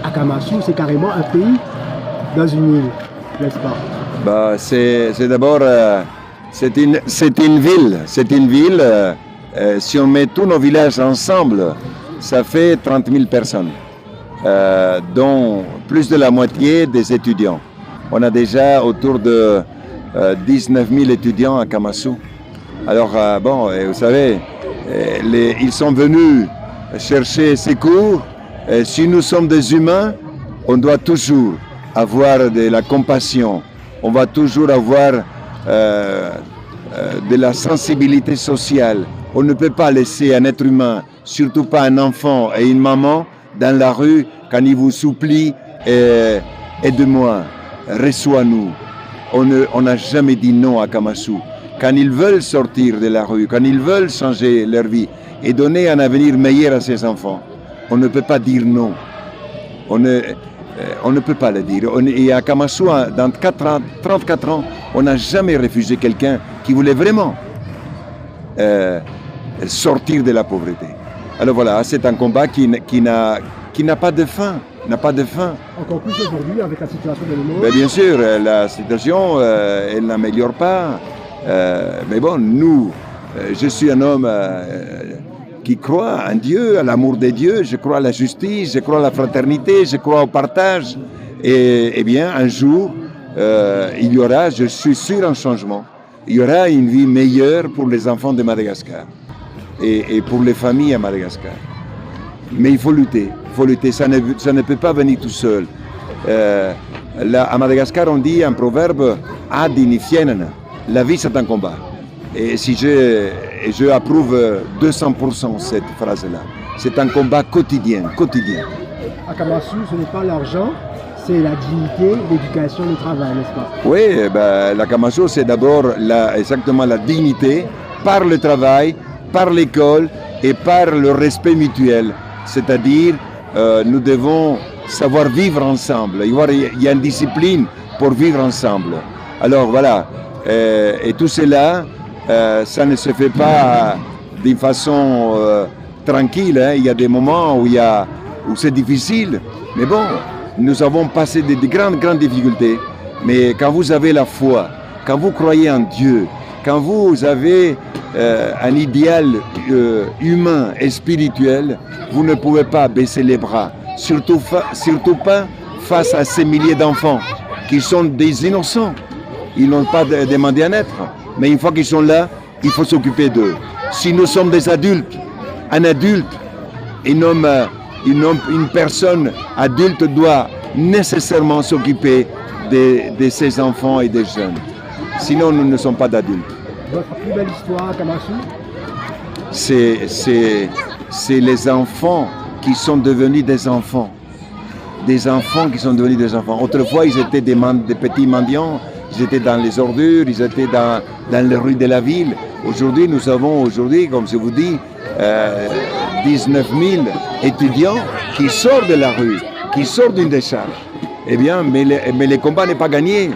Akamassu, c'est carrément un pays dans une île, n'est-ce pas? Bah, c'est d'abord, c'est une ville. C'est une ville, si on met tous nos villages ensemble, ça fait 30 000 personnes, dont plus de la moitié des étudiants. On a déjà autour de 19 000 étudiants à Akamassu. Alors, bon, vous savez, ils sont venus chercher ces cours. Si nous sommes des humains, on doit toujours avoir de la compassion. On va toujours avoir de la sensibilité sociale. On ne peut pas laisser un être humain, surtout pas un enfant et une maman, dans la rue quand il vous supplie aide-moi, reçois-nous. On n'a jamais dit non à Akamassu. Quand ils veulent sortir de la rue, quand ils veulent changer leur vie et donner un avenir meilleur à ses enfants, on ne peut pas dire non. On ne peut pas le dire. Et à Akamassu, dans 34 ans, on n'a jamais refusé quelqu'un qui voulait vraiment sortir de la pauvreté. Alors voilà, c'est un combat qui n'a pas de fin. Encore plus aujourd'hui avec la situation de l'humour. Ben bien sûr, la situation, elle n'améliore pas. Mais bon, nous, je suis un homme qui croit en Dieu, à l'amour de Dieu, je crois à la justice, je crois à la fraternité, je crois au partage. Et bien, un jour, il y aura, je suis sûr, un changement. Il y aura une vie meilleure pour les enfants de Madagascar et pour les familles à Madagascar. Mais il faut lutter, ça ne peut pas venir tout seul. Là, à Madagascar, on dit un proverbe, ad initienen, la vie c'est un combat. Et si je approuve 200% cette phrase-là. C'est un combat quotidien. Akamassu, ce n'est pas l'argent, c'est la dignité, l'éducation, le travail, n'est-ce pas? Oui, l'Akamassu, c'est d'abord exactement la dignité par le travail, par l'école et par le respect mutuel. C'est-à-dire, nous devons savoir vivre ensemble. Il y a une discipline pour vivre ensemble. Alors voilà, et tout cela, ça ne se fait pas d'une façon tranquille. Hein. Il y a des moments où c'est difficile. Mais bon, nous avons passé de grandes difficultés. Mais quand vous avez la foi, quand vous croyez en Dieu, quand vous avez un idéal humain et spirituel, vous ne pouvez pas baisser les bras. Surtout pas face à ces milliers d'enfants qui sont des innocents. Ils n'ont pas demandé à naître. Mais une fois qu'ils sont là, il faut s'occuper d'eux. Si nous sommes des adultes, un adulte, une personne adulte doit nécessairement s'occuper de ses enfants et des jeunes. Sinon, nous ne sommes pas d'adultes. Votre plus belle histoire, Akamassu? C'est les enfants qui sont devenus des enfants. Des enfants qui sont devenus des enfants. Autrefois, ils étaient des petits mendiants. Ils étaient dans les ordures, ils étaient dans les rues de la ville. Aujourd'hui, nous avons, comme je vous dis, 19 000 étudiants qui sortent de la rue, qui sortent d'une décharge. Eh bien, mais le combat n'est pas gagné.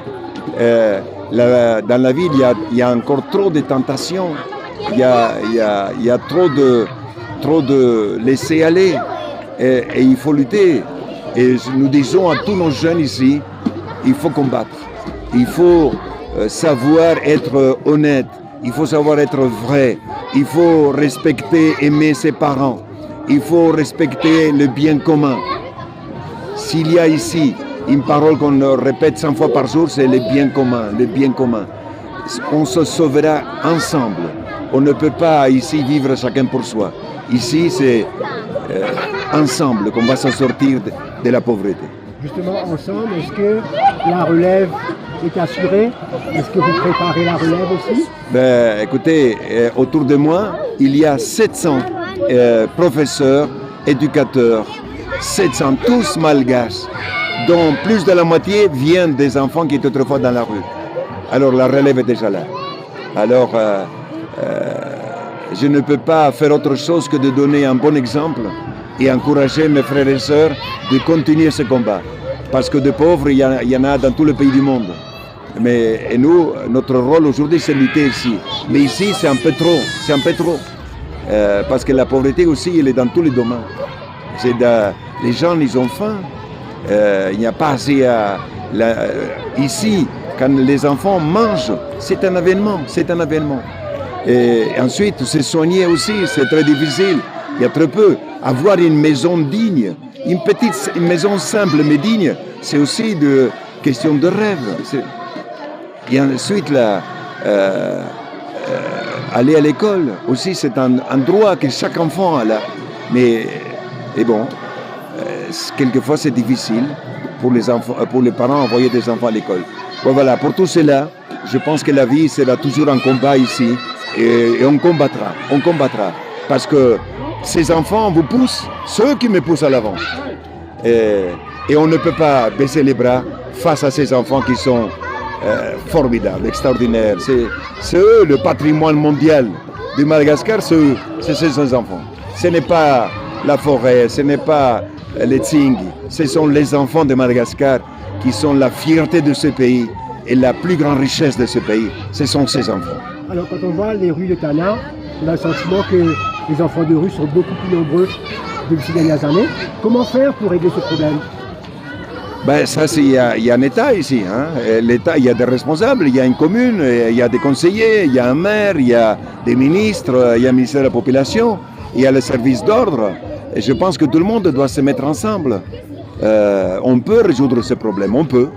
Dans la ville, il y a encore trop de tentations. Il y a trop de laisser aller. Et il faut lutter. Et nous disons à tous nos jeunes ici, il faut combattre. Il faut savoir être honnête, il faut savoir être vrai, il faut respecter, aimer ses parents, il faut respecter le bien commun. S'il y a ici une parole qu'on répète 100 fois par jour, c'est le bien commun. On se sauvera ensemble. On ne peut pas ici vivre chacun pour soi. Ici, c'est ensemble qu'on va s'en sortir de la pauvreté. Justement, ensemble, est-ce que la relève est assurée? Est-ce que vous préparez la relève aussi? Écoutez, autour de moi, il y a 700 professeurs, éducateurs, 700, tous malgaches, dont plus de la moitié viennent des enfants qui étaient autrefois dans la rue. Alors la relève est déjà là. Alors, je ne peux pas faire autre chose que de donner un bon exemple et encourager mes frères et sœurs de continuer ce combat. Parce que de pauvres, il y en a dans tout le pays du monde. Et nous, notre rôle aujourd'hui, c'est lutter ici. Mais ici, c'est un peu trop. Parce que la pauvreté aussi, elle est dans tous les domaines. Les gens, ils ont faim. Il n'y a pas assez ici, quand les enfants mangent, c'est un événement, c'est un événement. Et ensuite, se soigner aussi, c'est très difficile. Il y a très peu. Avoir une maison digne, une maison simple mais digne, c'est aussi de question de rêve. Et ensuite, aller à l'école aussi, c'est un droit que chaque enfant a là. Mais, et bon, quelquefois c'est difficile pour les enfants, pour les parents envoyer des enfants à l'école. Bon, voilà, pour tout cela, je pense que la vie sera toujours un combat ici et on combattra. Parce que ces enfants vous poussent, ceux qui me poussent à l'avant. Et on ne peut pas baisser les bras face à ces enfants qui sont formidables, extraordinaires. C'est eux le patrimoine mondial du Madagascar, c'est ces enfants. Ce n'est pas la forêt, ce n'est pas les Tsingi, ce sont les enfants de Madagascar qui sont la fierté de ce pays et la plus grande richesse de ce pays. Ce sont ces enfants. Alors quand on voit les rues de Tana, on a le sentiment que les enfants de rue sont beaucoup plus nombreux depuis ces dernières années. Comment faire pour régler ce problème? Ben ça, il y a un État ici. L'État, il y a des responsables, il y a une commune, il y a des conseillers, il y a un maire, il y a des ministres, il y a un ministère de la Population, il y a le service d'ordre. Et je pense que tout le monde doit se mettre ensemble. On peut résoudre ce problème, on peut.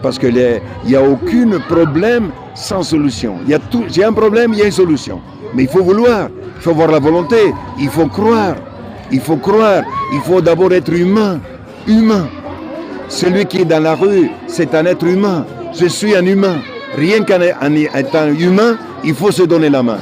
Parce qu'il n'y a aucun problème sans solution. Il y a un problème, il y a une solution. Mais il faut vouloir, il faut avoir la volonté, il faut croire. Il faut d'abord être humain. Celui qui est dans la rue, c'est un être humain. Je suis un humain. Rien qu'en étant humain, il faut se donner la main.